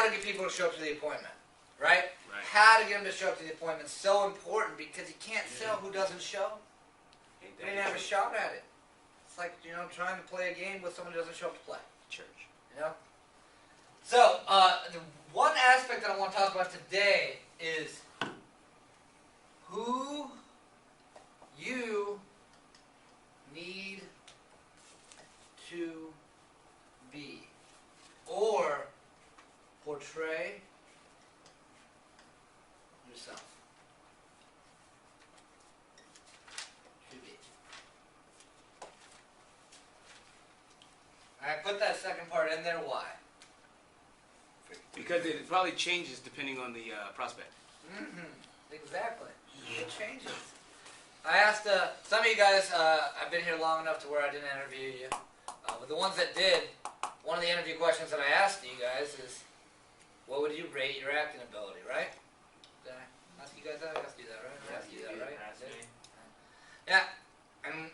how to get people to show up to the appointment, right? How to get them to show up to the appointment is so important because you can't sell who doesn't show. You didn't have a shot at it. It's like, you know, trying to play a game with someone who doesn't show up to play. Church. You know? So, the one aspect that I want to talk about today is who you need to be or portray yourself. Should be. I put that second part in there. Why? Because it probably changes depending on the prospect. Exactly. It changes. I asked some of you guys, I've been here long enough to where I didn't interview you. But the ones that did, one of the interview questions that I asked you guys is, what would you rate your acting ability, right? Did I ask you guys that? I asked you that, right? I asked you that, right? Yeah. And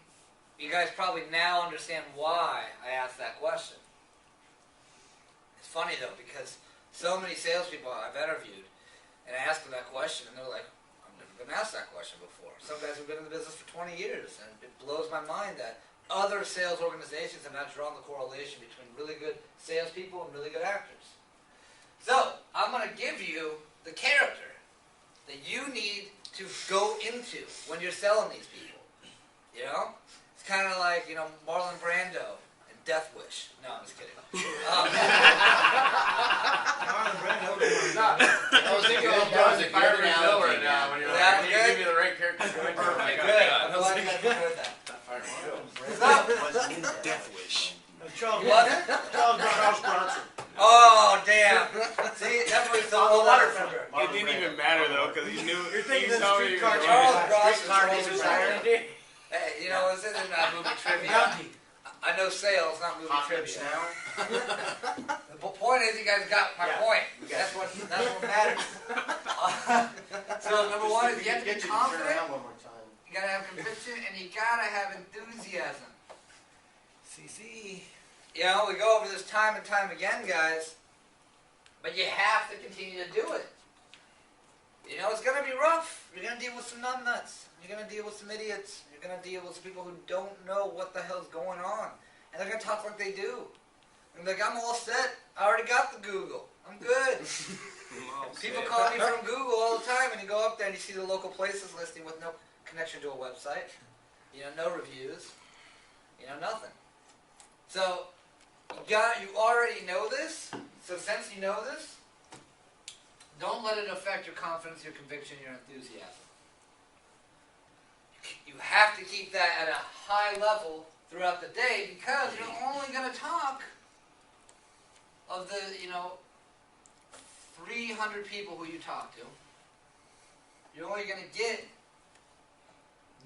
you guys probably now understand why I asked that question. It's funny though, because so many salespeople I've interviewed, and I asked them that question, and they're like, I've never been asked that question before. Some guys have been in the business for 20 years, and it blows my mind that other sales organizations have not drawn the correlation between really good salespeople and really good actors. So, I'm going to give you the character that you need to go into when you're selling these people. You know? It's kind of like, you know, Marlon Brando and Death Wish. No, I'm just kidding. Marlon Brando was not. I was thinking of Fire Bill right now when you're like, you give me the right character. Perfect. Good. I'm glad you guys heard that. Death Wish. Charles Bronson. Oh, damn. See, that's what it's all about. It didn't even matter though, because he knew. You're thinking of the Streetcar Hey, you know, this isn't movie trivia. I know sales, not movie trivia. The point is, you guys got my point. That's what matters. So number one is you have to be confident. You gotta have conviction, and you gotta have enthusiasm. CC. You know, we go over this time and time again, guys, but you have to continue to do it. You know, it's going to be rough. You're going to deal with some numbnuts. You're going to deal with some idiots. You're going to deal with some people who don't know what the hell's going on. And they're going to talk like they do. And they're like, I'm all set. I already got the Google. I'm good. People call me from Google all the time, and you go up there and you see the local places listing with no connection to a website. You know, no reviews. You know, nothing. So, you already know this. So since you know this, don't let it affect your confidence, your conviction, your enthusiasm. You have to keep that at a high level throughout the day because you're only going to talk of the, 300 people who you talk to. You're only going to get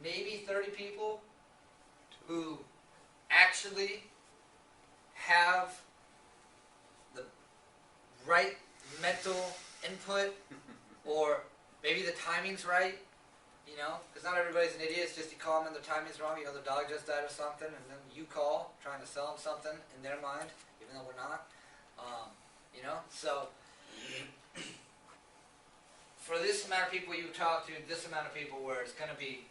maybe 30 people who actually have the right mental input, or maybe the timing's right, because not everybody's an idiot. It's just you call them and the timing's wrong. The dog just died or something, and then you call trying to sell them something in their mind, even though we're not. So for this amount of people you talk to, this amount of people where there's going to be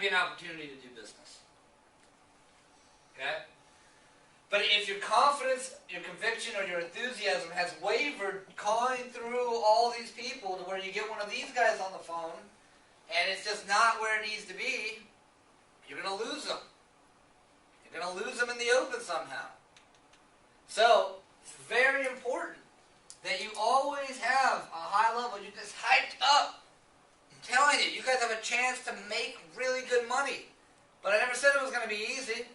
an opportunity to do business. Okay? But if your confidence, your conviction, or your enthusiasm has wavered calling through all these people to where you get one of these guys on the phone and it's just not where it needs to be, you're going to lose them. You're going to lose them in the open somehow. So, it's very important that you always have a high level. You're just hyped up. I'm telling you, you guys have a chance to make really good money. But I never said it was going to be easy.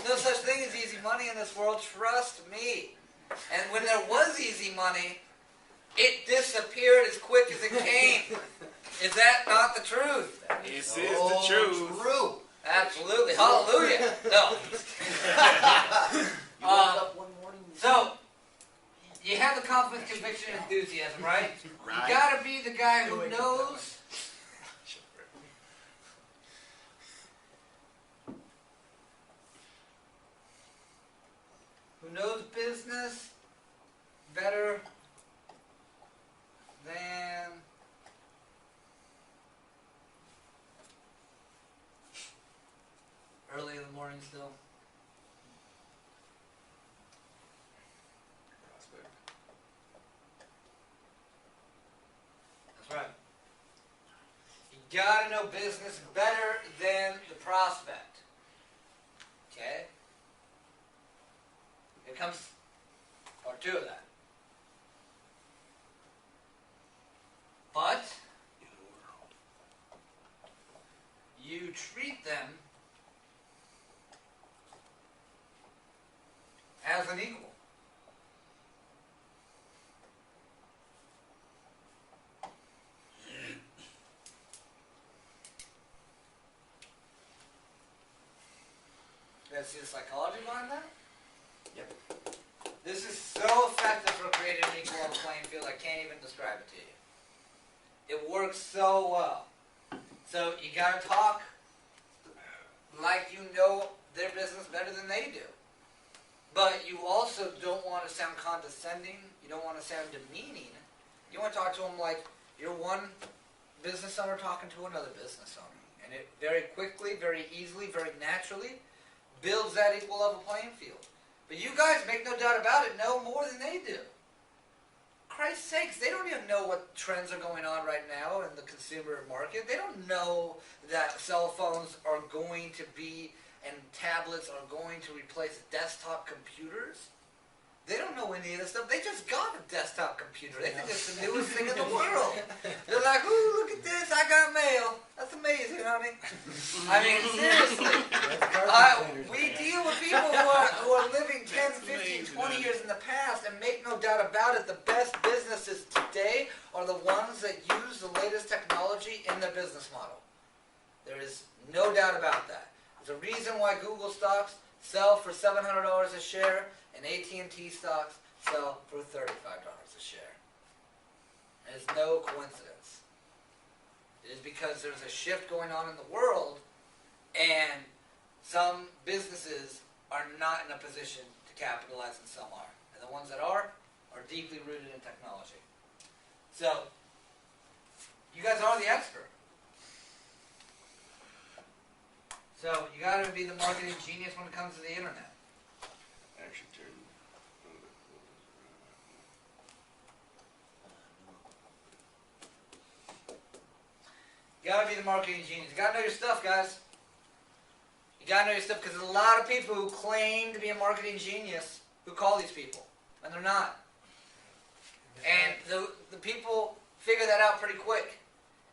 No such thing as easy money in this world, trust me. And when there was easy money, it disappeared as quick as it came. Is that not the truth? This is the truth. True. Absolutely. Hallelujah. No. So, you have the confidence, conviction, and enthusiasm, right? You got to be the guy who knows business better gotta know business better than the prospect. Okay? Here comes part 2 of that. But you treat them as an equal. You guys see the psychology behind that? Yep. This is so effective for creating an equal level playing field, I can't even describe it to you. It works so well. So you gotta talk like you know their business better than they do. But you also don't want to sound condescending. You don't want to sound demeaning. You want to talk to them like you're one business owner talking to another business owner. And it very quickly, very easily, very naturally builds that equal level playing field. But you guys, make no doubt about it, know more than they do. Christ's sakes, they don't even know what trends are going on right now in the consumer market. They don't know that cell phones are going to be, and tablets are going to replace desktop computers. They don't know any of this stuff. They just got a desktop computer. They think it's the newest thing in the world. They're like, ooh, look at this, I got mail. That's amazing, honey. I mean, seriously. We deal with people who are living 10, 15, 20 years in the past, and make no doubt about it, the best businesses today are the ones that use the latest technology in their business model. There is no doubt about that. There's a reason why Google stocks sell for $700 a share, and AT&T stocks sell for $35 a share. And it's no coincidence. It is because there's a shift going on in the world, and some businesses are not in a position to capitalize, and some are. And the ones that are deeply rooted in technology. So, you guys are the expert. So, you got to be the marketing genius when it comes to the internet. Actually, turn a little bit closer. You gotta be the marketing genius. You gotta know your stuff, guys. You gotta know your stuff, because there's a lot of people who claim to be a marketing genius who call these people, and they're not. And the people figure that out pretty quick.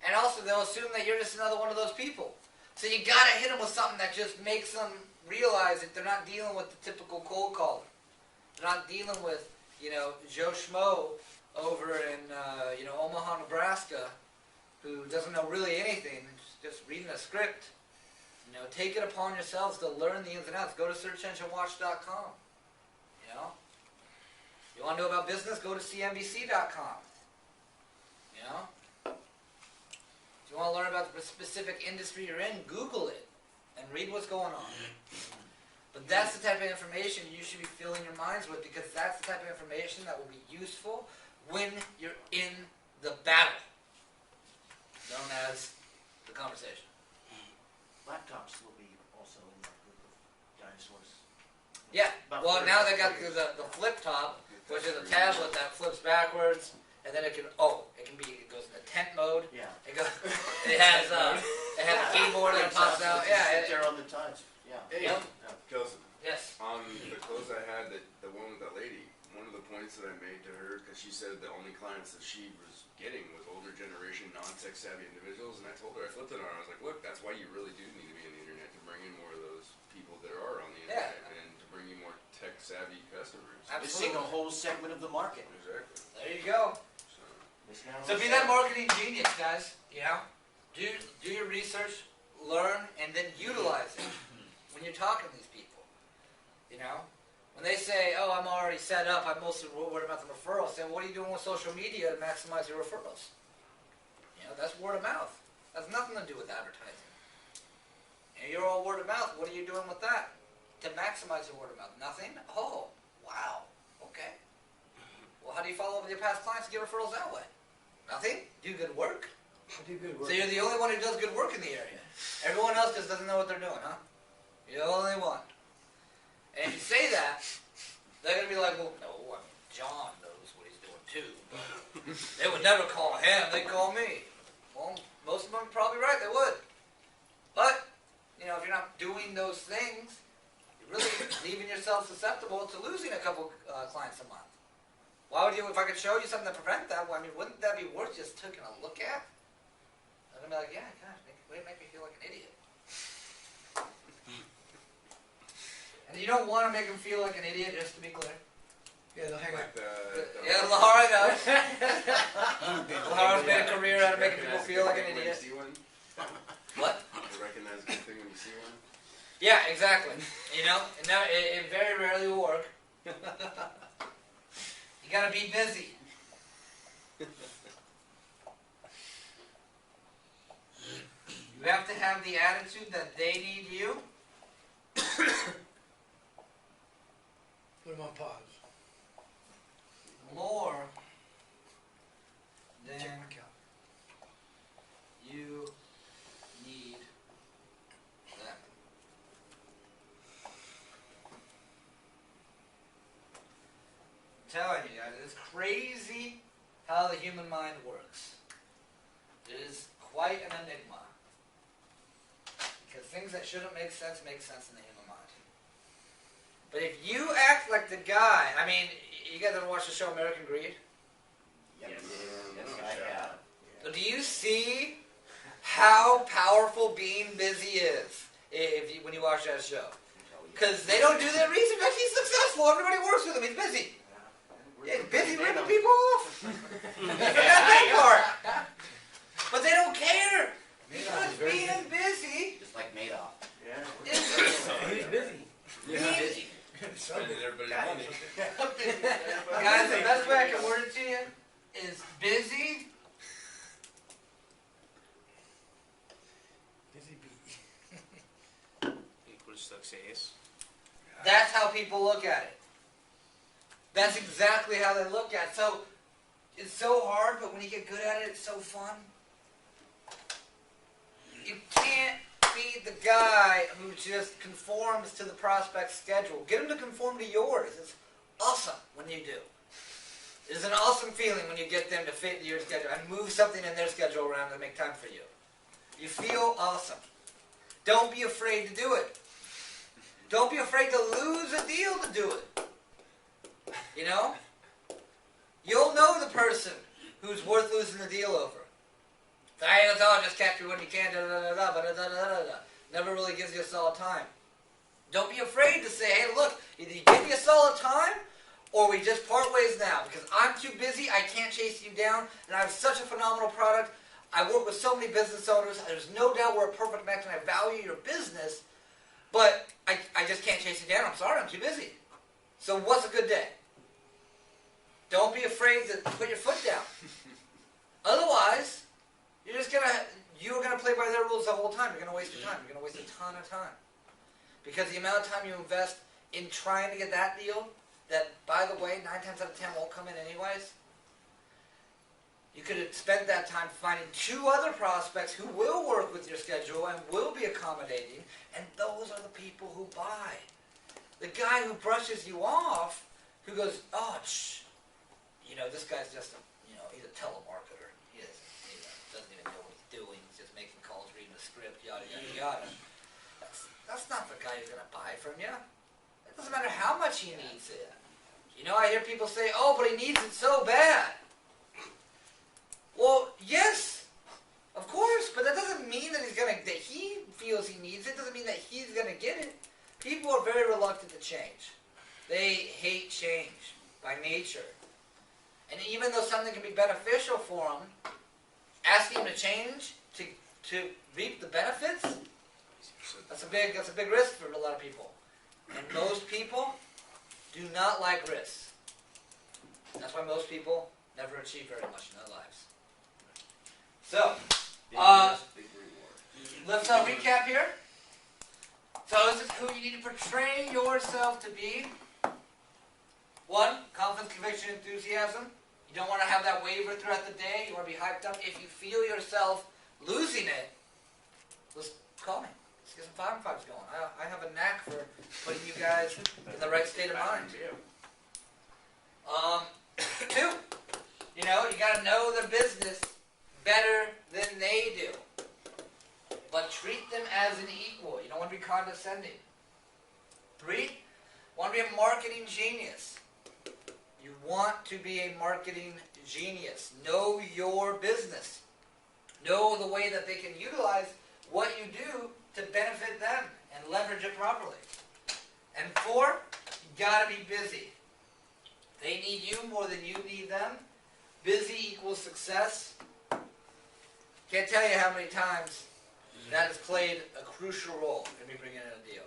And also, they'll assume that you're just another one of those people. So you gotta hit them with something that just makes them realize that they're not dealing with the typical cold caller. They're not dealing with, Joe Schmo over in, Omaha, Nebraska, who doesn't know really anything, just reading a script. Take it upon yourselves to learn the ins and outs. Go to searchenginewatch.com. You want to know about business? Go to cnbc.com. If you want to learn about the specific industry you're in, Google it and read what's going on. But that's the type of information you should be filling your minds with, because that's the type of information that will be useful when you're in the battle, known as the conversation. Laptops will be also in that group of dinosaurs. Yeah, well now they got the flip top, which is a tablet that flips backwards, and then it goes into tent mode. Yeah. It has a keyboard that pops out. Yeah. Sit there on the touch. Yeah. Hey, Yep. Kelson, Yes. on the clothes I had, the one with that lady, one of the points that I made to her, because she said the only clients that she was getting was older generation, non-tech savvy individuals, and I told her, I flipped it on her, I was like, look, that's why you really do need to be on the internet, to bring in more of those people that are on the internet, and to bring you more tech savvy customers. Missing a whole segment of the market. Exactly. There you go. So be that marketing genius, guys. Do your research, learn, and then utilize it when you're talking to these people. When they say, "Oh, I'm already set up. I'm mostly worried about the referrals." Say, well, "What are you doing with social media to maximize your referrals?" That's word of mouth. That's nothing to do with advertising. You're all word of mouth. What are you doing with that to maximize your word of mouth? Nothing. Oh, wow. Okay. Well, how do you follow up with your past clients and get referrals that way? Nothing? Do good work? Do good work. So you're the only one who does good work in the area. Everyone else just doesn't know what they're doing, huh? You're the only one. And if you say that, they're going to be like, well, no, John knows what he's doing too. They would never call him, they'd call me. Well, most most of them are probably right, they would. But, you know, if you're not doing those things, you're really leaving yourself susceptible to losing a couple clients a month. Why would you, if I could show you something to prevent that, well, I mean, wouldn't that be worth just taking a look at? I'm going to be like, yeah, gosh, make me feel like an idiot. And you don't want to make them feel like an idiot, just to be clear. Yeah, they'll hang Like Yeah, Laura knows. Laura's made a career out of making people feel like an When you idiot. see one, What? you recognize a good thing when you see one. Yeah, exactly. You know, and now it very rarely will work. You gotta be busy. You have to have the attitude that they need you. Put them on pause. More than Check my calendar. you need them. I'm telling you guys, it's crazy how the human mind works. It is quite an enigma. Because things that shouldn't make sense in the human mind. But if you act like the guy, I mean, you guys ever watch the show American Greed? Yep. Yes. Yes, No, I sure. have. So do you see how powerful being busy is when you watch that show? Because they don't do that reason because he's successful. Everybody works with him. He's busy. Yeah, he's busy ripping people off. That part. But they don't care. Because being busy Just like Madoff. Yeah. is He's busy. Yeah. Busy. Spending everybody's money. Guys, the best way I can word it to you is busy. Busy bee. Equals success. That's how people look at it. That's exactly how they look at it. So, it's so hard, but when you get good at it, it's so fun. You can't be the guy who just conforms to the prospect's schedule. Get them to conform to yours. It's awesome when you do. It's an awesome feeling when you get them to fit your schedule and move something in their schedule around to make time for you. You feel awesome. Don't be afraid to do it. Don't be afraid to lose a deal to do it. You know? You'll know the person who's worth losing the deal over. Hey, that's all, just capture when you can, Never really gives you a solid time. Don't be afraid to say, hey, look, either you give me a solid time, or we just part ways now, because I'm too busy, I can't chase you down, and I have such a phenomenal product. I work with so many business owners, there's no doubt we're a perfect match, and I value your business, but I just can't chase you down. I'm sorry, I'm too busy. So what's a good day? Don't be afraid to put your foot down. Otherwise, you're gonna play by their rules the whole time. You're gonna waste your time. You're gonna waste a ton of time. Because the amount of time you invest in trying to get that deal, that, by the way, 9 times out of 10 won't come in anyways, you could have spent that time finding 2 other prospects who will work with your schedule and will be accommodating, and those are the people who buy. The guy who brushes you off, who goes, oh, you know, this guy's just he's a telemarketer. He doesn't even know what he's doing. He's just making calls, reading a script, yada, yada, yada. That's not the guy who's going to buy from you. It doesn't matter how much he needs it. You know, I hear people say, oh, but he needs it so bad. Well, yes, of course, but that doesn't mean that that he feels he needs it. Doesn't mean that he's going to get it. People are very reluctant to change. They hate change by nature. And even though something can be beneficial for them, asking them to change to reap the benefits, that's a big risk for a lot of people. And most people do not like risks. That's why most people never achieve very much in their lives. So, Big reward. let's recap here. So this is who you need to portray yourself to be. 1, confidence, conviction, enthusiasm. You don't want to have that waver throughout the day. You want to be hyped up. If you feel yourself losing it, let's call me. Let's get some 5 and 5s going. I have a knack for putting you guys in the right state of mind. 2, you got to know the business better than they do. as an equal. You don't want to be condescending. 3, want to be a marketing genius. You want to be a marketing genius. Know your business. Know the way that they can utilize what you do to benefit them and leverage it properly. And 4, you gotta be busy. They need you more than you need them. Busy equals success. Can't tell you how many times that has played a crucial role in me bringing in a deal.